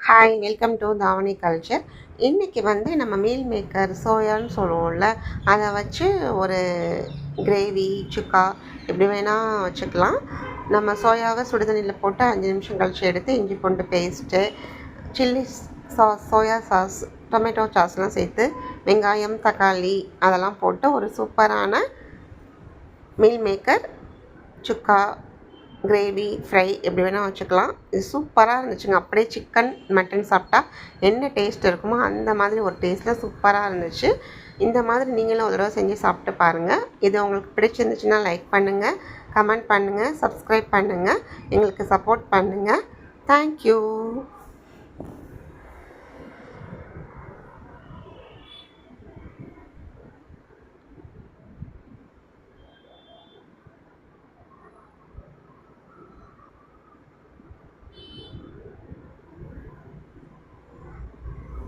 Hi, welcome to தாவணி culture. இன்றைக்கி நம்ம மீல் மேக்கர் சோயான்னு சொல்லுவோம்ல, அதை வச்சு ஒரு கிரேவி சுக்கா எப்படி வேணால் வச்சுக்கலாம். நம்ம சோயாவை சுடுதண்ணியில் போட்டு 5 நிமிஷம் கழித்து எடுத்து இஞ்சி பூண்டு paste, chilli sauce, soya sauce, tomato சாஸ்லாம் சேர்த்து வெங்காயம் தக்காளி அதெல்லாம் போட்டு ஒரு சூப்பரான மீல் மேக்கர் சுக்கா கிரேவி ஃப்ரை எப்படி வேணால் வச்சுக்கலாம். இது சூப்பராக இருந்துச்சுங்க. அப்படியே சிக்கன் மட்டன் சாப்பிட்டா என்ன டேஸ்ட் இருக்குமோ அந்த மாதிரி ஒரு டேஸ்ட்டில் சூப்பராக இருந்துச்சு. இந்த மாதிரி நீங்களும் ஒரு தடவை செஞ்சு சாப்பிட்டு பாருங்கள். இது உங்களுக்கு பிடிச்சிருந்துச்சுன்னா லைக் பண்ணுங்கள், கமெண்ட் பண்ணுங்கள், சப்ஸ்கிரைப் பண்ணுங்கள், எங்களுக்கு சப்போர்ட் பண்ணுங்கள். தேங்க்யூ.